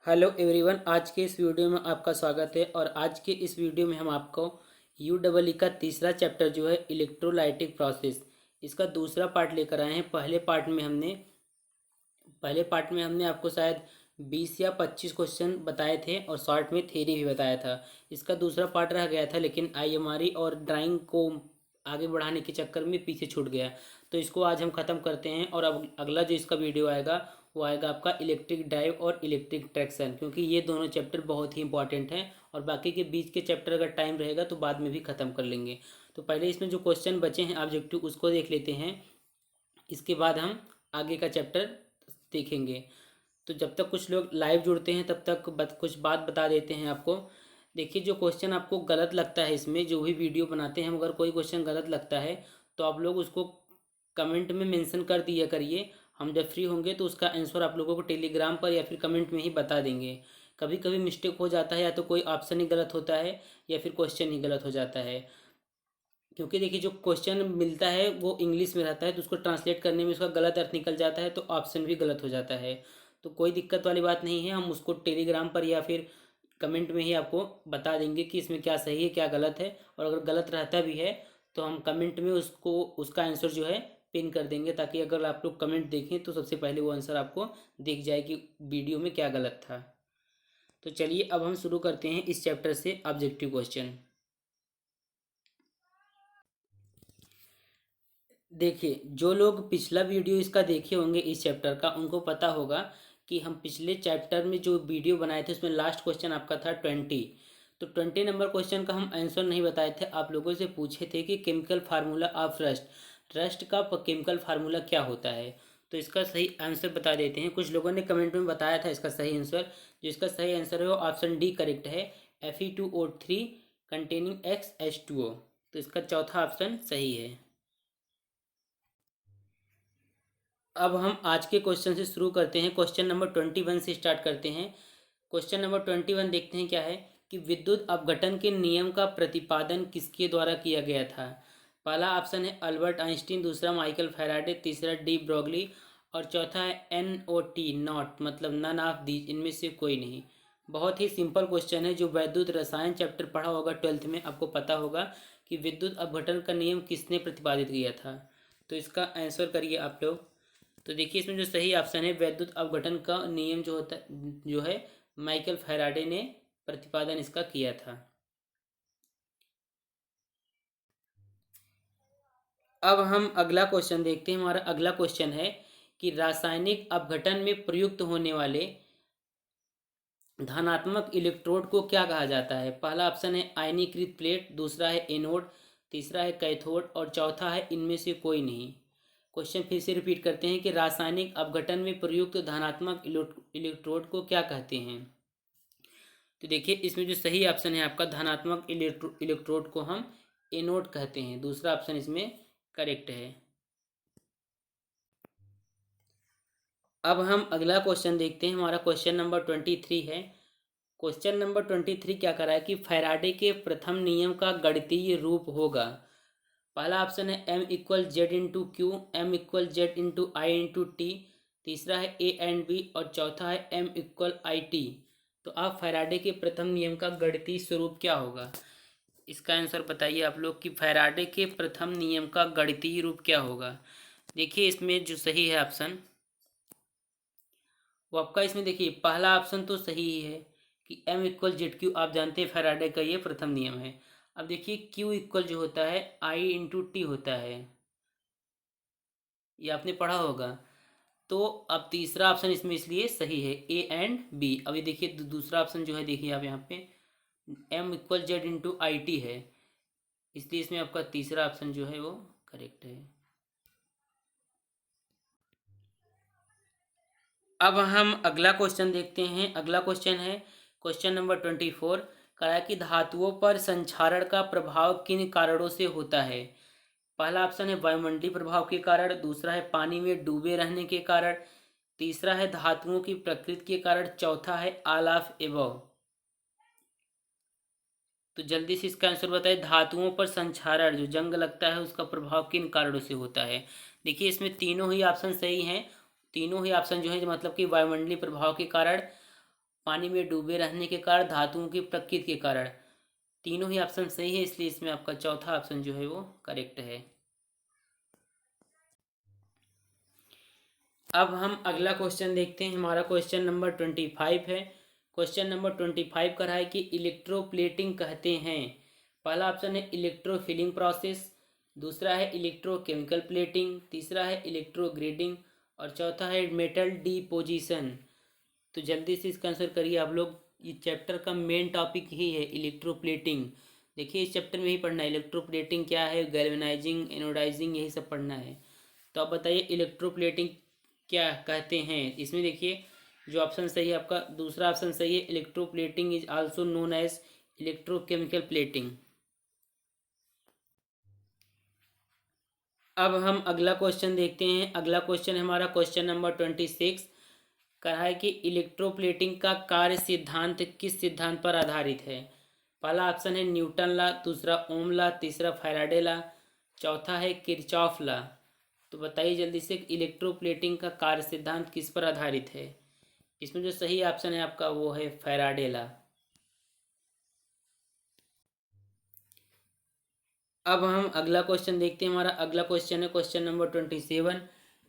Hello everyone. आज के इस वीडियो में आपका स्वागत है। और आज के इस वीडियो में हम आपको यू डबल ई का तीसरा चैप्टर जो है इलेक्ट्रोलाइटिक प्रोसेस, इसका दूसरा पार्ट लेकर आए हैं। पहले पार्ट में हमने आपको शायद 20 या 25 क्वेश्चन बताए थे और शॉर्ट में थ्योरी भी बताया था। इसका दूसरा पार्ट रह गया था, लेकिन आईएमआरई और ड्राइंग को आगे बढ़ाने के चक्कर में पीछे छूट गया। तो इसको आज हम ख़त्म करते हैं। और अब अगला जो इसका वीडियो आएगा वो आएगा आपका इलेक्ट्रिक ड्राइव और इलेक्ट्रिक ट्रैक्शन, क्योंकि ये दोनों चैप्टर बहुत ही इंपॉर्टेंट हैं। और बाकी के बीच के चैप्टर अगर टाइम रहेगा तो बाद में भी ख़त्म कर लेंगे। तो पहले इसमें जो क्वेश्चन बचे हैं ऑब्जेक्टिव उसको देख लेते हैं, इसके बाद हम आगे का चैप्टर देखेंगे। तो जब तक कुछ लोग लाइव जुड़ते हैं तब तक कुछ बात बता देते हैं आपको। देखिए, जो क्वेश्चन आपको गलत लगता है, इसमें जो भी वीडियो बनाते हैं, अगर कोई क्वेश्चन गलत लगता है तो आप लोग उसको कमेंट में मेंशन कर दिया करिए। हम जब फ्री होंगे तो उसका आंसर आप लोगों को टेलीग्राम पर या फिर कमेंट में ही बता देंगे। कभी कभी मिस्टेक हो जाता है, या तो कोई ऑप्शन ही गलत होता है या फिर क्वेश्चन ही गलत हो जाता है। क्योंकि देखिए, जो क्वेश्चन मिलता है वो इंग्लिश में रहता है, तो उसको ट्रांसलेट करने में उसका गलत अर्थ निकल जाता है, तो ऑप्शन भी गलत हो जाता है। तो कोई दिक्कत वाली बात नहीं है, हम उसको टेलीग्राम पर या फिर कमेंट में ही आपको बता देंगे कि इसमें क्या सही है क्या गलत है। और अगर गलत रहता भी है तो हम कमेंट में उसको उसका आंसर जो है पिन कर देंगे, ताकि अगर आप लोग कमेंट देखें तो सबसे पहले वो आंसर आपको दिख जाए कि वीडियो में क्या गलत था। तो चलिए अब हम शुरू करते हैं इस चैप्टर से ऑब्जेक्टिव क्वेश्चन। देखिए, जो लोग पिछला वीडियो इसका देखे होंगे इस चैप्टर का, उनको पता होगा कि हम पिछले चैप्टर में जो वीडियो बनाए थे उसमें लास्ट क्वेश्चन आपका था 20। तो 20 नंबर क्वेश्चन का हम आंसर नहीं बताए थे, आप लोगों से पूछे थे कि chemical formula of rust, rust का केमिकल फार्मूला क्या होता है। तो इसका सही आंसर बता देते हैं। कुछ लोगों ने कमेंट में बताया था इसका सही आंसर। जो इसका सही आंसर है वो ऑप्शन डी करेक्ट है, Fe2O3 कंटेनिंग XH2O। तो इसका चौथा ऑप्शन सही है। अब हम आज के क्वेश्चन से शुरू करते हैं। क्वेश्चन नंबर 21 से स्टार्ट करते हैं। क्वेश्चन नंबर 21 देखते हैं क्या है कि विद्युत अपघटन के नियम का प्रतिपादन किसके द्वारा किया गया था। पहला ऑप्शन है अल्बर्ट आइंस्टीन, दूसरा माइकल फैराडे, तीसरा डी ब्रोगली और चौथा है NOT नॉट, मतलब नन ऑफ दीज, इनमें से कोई नहीं। बहुत ही सिंपल क्वेश्चन है। जो वैद्युत रसायन चैप्टर पढ़ा होगा 12th में, आपको पता होगा कि विद्युत अपघटन का नियम किसने प्रतिपादित किया था। तो इसका आंसर करिए आप लोग। तो देखिए, इसमें जो सही ऑप्शन है वैद्युत अपघटन का नियम जो होता जो है माइकल फैराडे ने प्रतिपादन इसका किया था। अब हम अगला क्वेश्चन देखते हैं। हमारा अगला क्वेश्चन है कि रासायनिक अपघटन में प्रयुक्त होने वाले धनात्मक इलेक्ट्रोड को क्या कहा जाता है। पहला ऑप्शन है आयनीकृत प्लेट, दूसरा है एनोड, तीसरा है कैथोड और चौथा है इनमें से कोई नहीं। क्वेश्चन फिर से रिपीट करते हैं कि रासायनिक अपघटन में प्रयुक्त धनात्मक इलेक्ट्रोड को क्या कहते हैं। तो देखिए, इसमें जो सही ऑप्शन है आपका धनात्मक इलेक्ट्रोड को हम एनोड कहते हैं। दूसरा ऑप्शन इसमें करेक्ट है। अब हम अगला क्वेश्चन देखते हैं। हमारा क्वेश्चन नंबर 23 है। क्वेश्चन नंबर 23 क्या कर रहा है कि फैराडे के प्रथम नियम का गणितीय रूप होगा। पहला ऑप्शन है M = Z × Q, M = Z × I × T, तीसरा है A&B और चौथा है M = IT। तो आप फैराडे के प्रथम नियम का गणितीय स्वरूप क्या होगा, इसका आंसर बताइए आप लोग कि फैराडे के प्रथम नियम का गणितीय रूप क्या होगा। देखिए, इसमें जो सही है ऑप्शन वो आपका, इसमें देखिए पहला ऑप्शन तो सही ही है कि M = Z Q, आप जानते हैं फैराडे का ये प्रथम नियम है। अब देखिए Q जो होता है I × T होता है, ये आपने पढ़ा होगा। तो अब तीसरा ऑप्शन इसमें इसलिए सही है A&B। अभी देखिए दूसरा ऑप्शन जो है, देखिए आप यहाँ पे M = Z × IT है, इसलिए इसमें आपका तीसरा ऑप्शन जो है वो करेक्ट है। अब हम अगला क्वेश्चन देखते हैं। अगला क्वेश्चन है क्वेश्चन नंबर 24 कहा है कि धातुओं पर संक्षारण का प्रभाव किन कारणों से होता है। पहला ऑप्शन है वायुमंडलीय प्रभाव के कारण, दूसरा है पानी में डूबे रहने के कारण, तीसरा है धातुओं की प्रकृति के कारण, चौथा है ऑल ऑफ एबव। तो जल्दी से इसका आंसर बताइए। धातुओं पर संक्षारण जो जंग लगता है उसका प्रभाव किन कारणों से होता है। देखिए, इसमें तीनों ही ऑप्शन सही हैं। तीनों ही ऑप्शन जो है मतलब कि वायुमंडलीय प्रभाव के कारण, पानी में डूबे रहने के कारण, धातुओं की प्रकृति के कारण। तीनों ही ऑप्शन सही है, इसलिए इसमें आपका चौथा ऑप्शन जो है वो करेक्ट है। अब हम अगला क्वेश्चन देखते हैं। हमारा क्वेश्चन नंबर 25 है। क्वेश्चन नंबर 25 कर रहा है कि इलेक्ट्रोप्लेटिंग कहते हैं। पहला ऑप्शन है इलेक्ट्रोफिलिंग प्रोसेस, दूसरा है इलेक्ट्रोकेमिकल प्लेटिंग, तीसरा है इलेक्ट्रोग्रेडिंग और चौथा है मेटल डिपोजिशन। तो जल्दी से इसका आंसर करिए आप लोग। ये चैप्टर का मेन टॉपिक ही है इलेक्ट्रोप्लेटिंग। देखिए इस चैप्टर में ही पढ़ना है इलेक्ट्रोप्लेटिंग क्या है, गैल्वेनाइजिंग, एनोडाइजिंग, यही सब पढ़ना है। तो आप बताइए इलेक्ट्रोप्लेटिंग क्या कहते हैं। इसमें देखिए जो ऑप्शन सही है आपका दूसरा ऑप्शन सही है, electroplating is also known as electrochemical plating. अब हम अगला क्वेश्चन देखते हैं। अगला क्वेश्चन हमारा क्वेश्चन नंबर 26 कहा है कि इलेक्ट्रोप्लेटिंग का कार्य सिद्धांत किस सिद्धांत पर आधारित है। पहला ऑप्शन है न्यूटन लॉ, दूसरा ओम लॉ, तीसरा फैराडे लॉ, चौथा है किरचॉफ लॉ। तो बताइए जल्दी से इलेक्ट्रोप्लेटिंग का कार्य सिद्धांत किस पर आधारित है। इसमें जो सही ऑप्शन है आपका वो है फैराडे लॉ। अब हम अगला क्वेश्चन देखते हैं। हमारा अगला क्वेश्चन है क्वेश्चन नंबर 27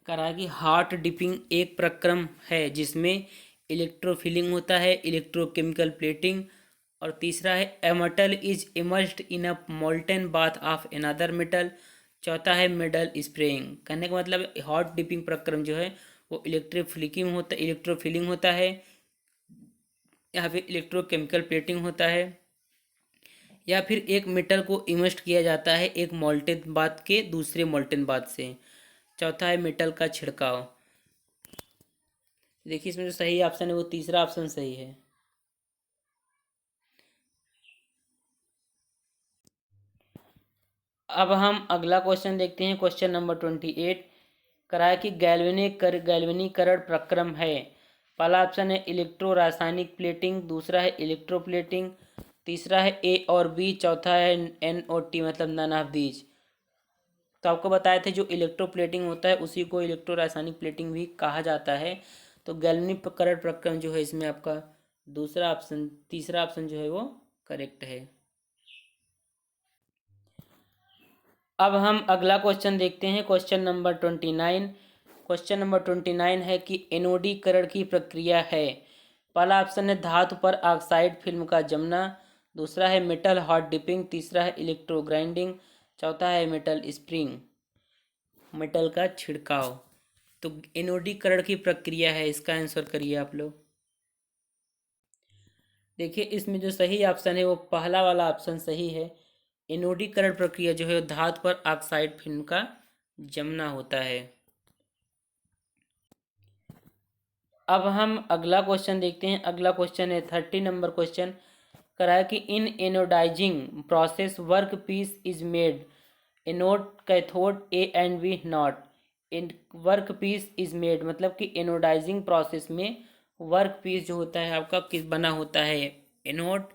करा कि हार्ट डिपिंग एक प्रक्रम है जिसमें इलेक्ट्रोफिलिंग होता है, इलेक्ट्रोकेमिकल प्लेटिंग और तीसरा है a metal is immersed in a molten bath of another metal, चौथा है मेटल स्प्रेइंग। कहने का मतलब हॉट डिपिंग प्रक्रम जो है वो इलेक्ट्रोफिलिंग होता है या फिर इलेक्ट्रोकेमिकल प्लेटिंग होता है या फिर एक मेटल को इमर्स्ट किया जाता है एक मोल्टेन बाथ के दूसरे मोल्टेन बाथ से, चौथा है मेटल का छिड़काव। देखिए इसमें जो सही ऑप्शन है वो तीसरा ऑप्शन सही है। अब हम अगला क्वेश्चन देखते हैं। क्वेश्चन नंबर 28 कराया कि गैल्वेनीकरण प्रक्रम है। पहला ऑप्शन है इलेक्ट्रो रासायनिक प्लेटिंग, दूसरा है इलेक्ट्रो प्लेटिंग, तीसरा है ए और बी, चौथा है NOT मतलब नन ऑफ दीज। तो आपको बताए थे जो इलेक्ट्रो प्लेटिंग होता है उसी को इलेक्ट्रो रासायनिक प्लेटिंग भी कहा जाता है। तो गैल्वेनीकरण प्रक्रम जो है इसमें आपका दूसरा ऑप्शन तीसरा ऑप्शन जो है वो करेक्ट है। अब हम अगला क्वेश्चन देखते हैं। Question number 29। क्वेश्चन नंबर 29 है कि एनोडीकरण की प्रक्रिया है। पहला ऑप्शन है धातु पर ऑक्साइड फिल्म का जमना, दूसरा है मेटल हॉट डिपिंग, तीसरा है इलेक्ट्रो ग्राइंडिंग, चौथा है मेटल स्प्रिंग मेटल का छिड़काव। तो एनोडीकरण की प्रक्रिया है, इसका आंसर करिए आप लोग। देखिए इसमें जो सही ऑप्शन है वो पहला वाला ऑप्शन सही है। एनोडीकरण प्रक्रिया जो है धातु पर ऑक्साइड फिल्म का जमना होता है। अब हम अगला क्वेश्चन देखते हैं। अगला क्वेश्चन है 30 नंबर क्वेश्चन करा है कि in anodizing process work piece is made, anode cathode A and B not, in work piece is made मतलब कि एनोडाइजिंग प्रोसेस में वर्क पीस जो होता है आपका किस बना होता है, anode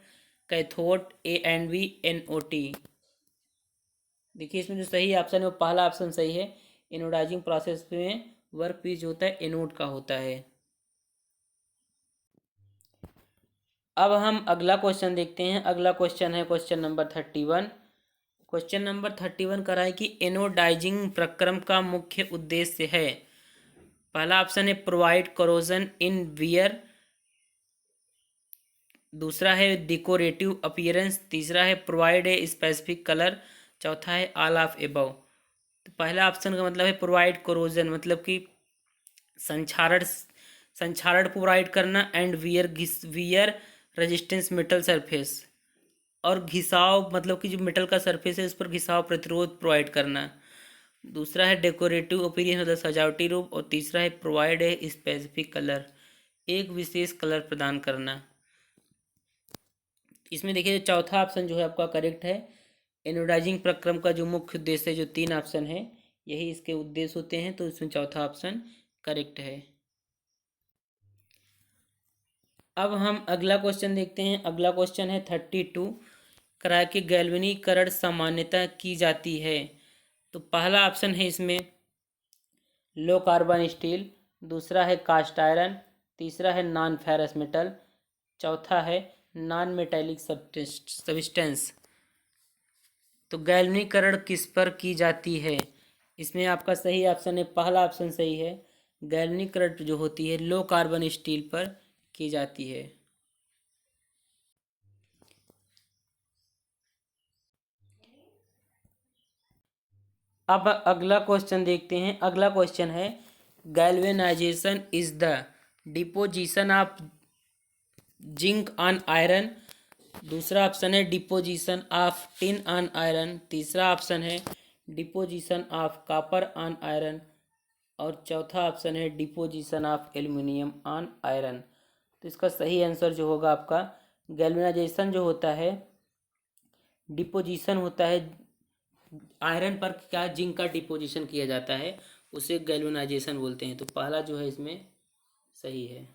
cathode A and B NOT। देखिए इसमें जो सही ऑप्शन है वो पहला ऑप्शन सही है। एनोडाइजिंग प्रोसेस में वर्क पीस जो होता है एनोड का होता है। अब हम अगला क्वेश्चन देखते हैं। अगला क्वेश्चन है क्वेश्चन नंबर 31। क्वेश्चन नंबर 31 करा है कि एनोडाइजिंग प्रक्रम का मुख्य उद्देश्य है। पहला ऑप्शन है प्रोवाइड करोजन इन वियर, दूसरा है डिकोरेटिव अपीयरेंस, तीसरा है प्रोवाइड ए स्पेसिफिक कलर, चौथा है ऑल ऑफ एबव। तो पहला ऑप्शन का मतलब है प्रोवाइड करोजन मतलब कि संक्षारण संक्षारण प्रोवाइड करना and wear resistance metal surface, और घिसाव मतलब कि जो मेटल का सरफेस है उस पर घिसाव प्रतिरोध प्रोवाइड करना। दूसरा है डेकोरेटिव ओपिनियन मतलब सजावटी रूप, और तीसरा है प्रोवाइड ए स्पेसिफिक कलर एक विशेष कलर प्रदान करना। इसमें देखिए चौथा ऑप्शन जो है आपका करेक्ट है। एनोडाइजिंग प्रक्रम का जो मुख्य उद्देश्य है जो 3 ऑप्शन है यही इसके उद्देश्य होते हैं, तो इसमें चौथा ऑप्शन करेक्ट है। अब हम अगला क्वेश्चन देखते हैं। अगला क्वेश्चन है 32 करा कि गैल्वेनीकरण सामान्यतः की जाती है। तो पहला ऑप्शन है इसमें लो कार्बन स्टील, दूसरा है कास्ट आयरन, तीसरा है नॉन फेरस मेटल, चौथा है नॉन मेटेलिक सब्सटेंस। तो गैल्वनीकरण किस पर की जाती है? इसमें आपका सही ऑप्शन है, पहला ऑप्शन सही है। गैल्वनीकरण जो होती है लो कार्बन स्टील पर की जाती है। अब अगला क्वेश्चन देखते हैं। अगला क्वेश्चन है galvanisation is the deposition of zinc on iron. दूसरा ऑप्शन है deposition of tin on iron. तीसरा ऑप्शन है deposition of copper on iron. और चौथा ऑप्शन है deposition of aluminium on iron. तो इसका सही आंसर जो होगा आपका गैल्वेनाइजेशन जो होता है, डिपोजिशन होता है आयरन पर क्या जिंक का डिपोजिशन किया जाता है, उसे गैल्वेनाइजेशन बोलते हैं। तो पहला जो है इसमें सही है।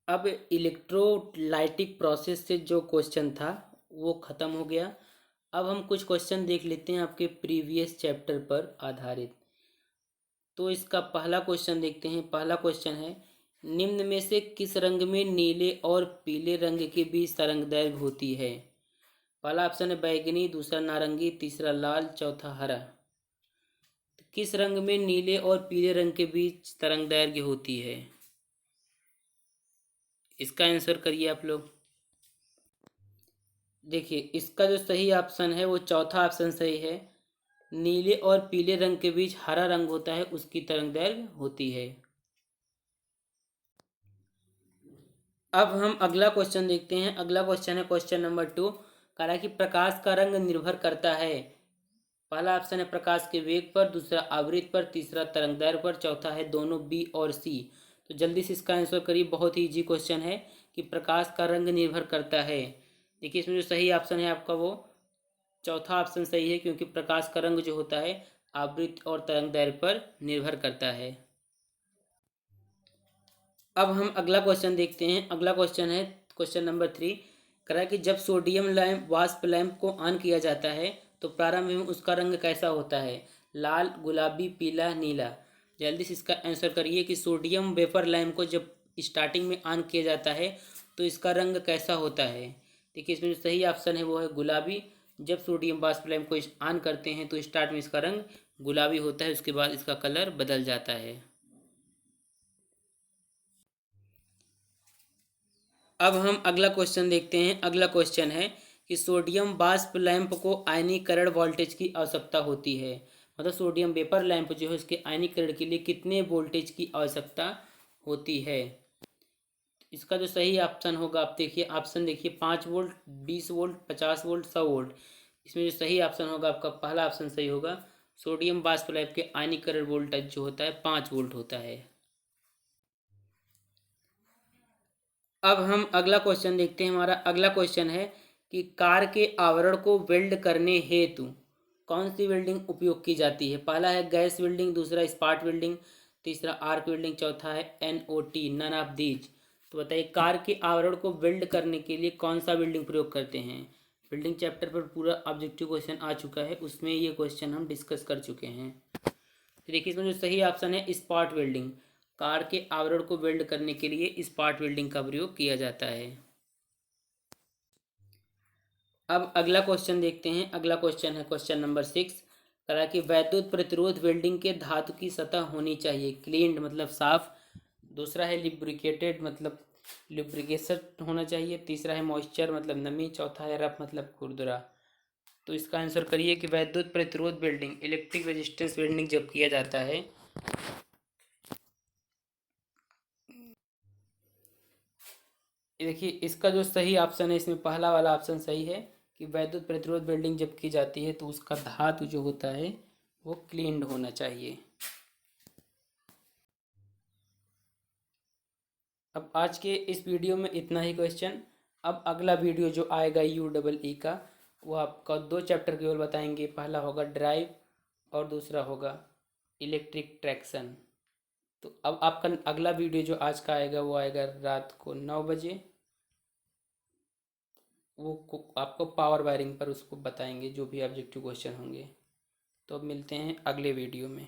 अब इलेक्ट्रोलाइटिक प्रोसेस से जो क्वेश्चन था वो ख़त्म हो गया। अब हम कुछ क्वेश्चन देख लेते हैं आपके प्रीवियस चैप्टर पर आधारित। तो इसका पहला क्वेश्चन देखते हैं। पहला क्वेश्चन है निम्न में से किस रंग में नीले और पीले रंग के बीच तरंगदैर्घ्य होती है? पहला ऑप्शन है बैगनी, दूसरा नारंगी, तीसरा लाल, चौथा हरा। तो किस रंग में नीले और पीले रंग के बीच तरंगदैर्घ्य होती है? इसका आंसर करिए आप लोग। देखिए इसका जो सही ऑप्शन है वो चौथा ऑप्शन सही है। नीले और पीले रंग के बीच हरा रंग होता है, उसकी तरंगदैर्घ्य होती है। अब हम अगला क्वेश्चन देखते हैं। अगला क्वेश्चन है क्वेश्चन नंबर 2। कह रहा है कि प्रकाश का रंग निर्भर करता है। पहला ऑप्शन है प्रकाश के वेग पर, दूसरा आवृत्ति पर, तीसरा तरंगदैर्घ्य पर, चौथा है दोनों बी और सी। तो जल्दी से इसका आंसर करिए। बहुत ही इजी क्वेश्चन है कि प्रकाश का रंग निर्भर करता है। देखिए इसमें जो सही ऑप्शन है आपका वो चौथा ऑप्शन सही है, क्योंकि प्रकाश का रंग जो होता है आवृत्ति और तरंगदैर्घ्य पर निर्भर करता है। अब हम अगला क्वेश्चन देखते हैं। अगला क्वेश्चन है क्वेश्चन नंबर 3। कह रहा है कि जब सोडियम लैंप वाष्प लैंप को ऑन किया जाता है तो प्रारंभ में उसका रंग कैसा होता है? लाल, गुलाबी, पीला, नीला। जल्दी से इसका आंसर करिए कि सोडियम वेपर लैंप को जब स्टार्टिंग में ऑन किया जाता है तो इसका रंग कैसा होता है? देखिए इसमें जो सही ऑप्शन है वो है गुलाबी। जब सोडियम वाष्प लैंप को ऑन करते हैं तो स्टार्ट में इसका रंग गुलाबी होता है, उसके बाद इसका कलर बदल जाता है। अब हम अगला क्वेश्चन देखते हैं। अगला क्वेश्चन है कि सोडियम वाष्प लैंप को आयनीकरण वोल्टेज की आवश्यकता होती है। मतलब सोडियम वेपर लैंप जो है उसके आयनीकरण के लिए कितने वोल्टेज की आवश्यकता होती है? इसका जो सही ऑप्शन होगा आप देखिए, ऑप्शन देखिए 5 वोल्ट, 20 वोल्ट, 50 वोल्ट, 100 वोल्ट। इसमें जो सही ऑप्शन होगा आपका पहला ऑप्शन सही होगा। सोडियम वाष्प लैंप के आयनीकरण वोल्टेज जो होता है 5 वोल्ट होता है। अब हम अगला क्वेश्चन देखते हैं। हमारा अगला क्वेश्चन है कि कार के आवरण को वेल्ड करने हेतु कौन सी वेल्डिंग उपयोग की जाती है? पहला है गैस वेल्डिंग, दूसरा स्पॉट वेल्डिंग, तीसरा आर्क वेल्डिंग, चौथा है NOT, नन ऑफ दीज। तो बताइए कार के आवरण को वेल्ड करने के लिए कौन सा वेल्डिंग प्रयोग करते हैं? वेल्डिंग चैप्टर पर पूरा ऑब्जेक्टिव क्वेश्चन आ चुका है, उसमें ये क्वेश्चन हम डिस्कस कर चुके हैं। तो देखिए इसमें जो सही ऑप्शन है स्पॉट वेल्डिंग। कार के आवरण को वेल्ड करने के लिए स्पॉट वेल्डिंग का प्रयोग किया जाता है। अब अगला क्वेश्चन देखते हैं। अगला क्वेश्चन है क्वेश्चन नंबर 6। करा कि वैद्युत प्रतिरोध वेल्डिंग के धातु की सतह होनी चाहिए। क्लीन्ड मतलब साफ। दूसरा है लिब्रिकेटेड मतलब लिब्रिकेशन होना चाहिए। तीसरा है मॉइस्चर मतलब नमी। चौथा है रफ मतलब खुरदुरा। तो इसका आंसर करिए कि वैद्युत प्रतिरोध वेल्डिंग इलेक्ट्रिक रेजिस्टेंस वेल्डिंग जब किया जाता है देखिए इसका जो सही ऑप्शन है इसमें पहला वाला ऑप्शन सही है कि वैद्युत प्रतिरोध वेल्डिंग जब की जाती है तो उसका धातु जो होता है वो क्लीन्ड होना चाहिए। अब आज के इस वीडियो में इतना ही क्वेश्चन। अब अगला वीडियो जो आएगा UEE का वो आपका 2 चैप्टर केवल बताएंगे। पहला होगा ड्राइव और दूसरा होगा इलेक्ट्रिक ट्रैक्शन। तो अब आपका अगला वीडियो जो आज का आएगा वो आएगा रात को 9 बजे। वो आपको पावर वायरिंग पर उसको बताएंगे जो भी ऑब्जेक्टिव क्वेश्चन होंगे। तो अब मिलते हैं अगले वीडियो में।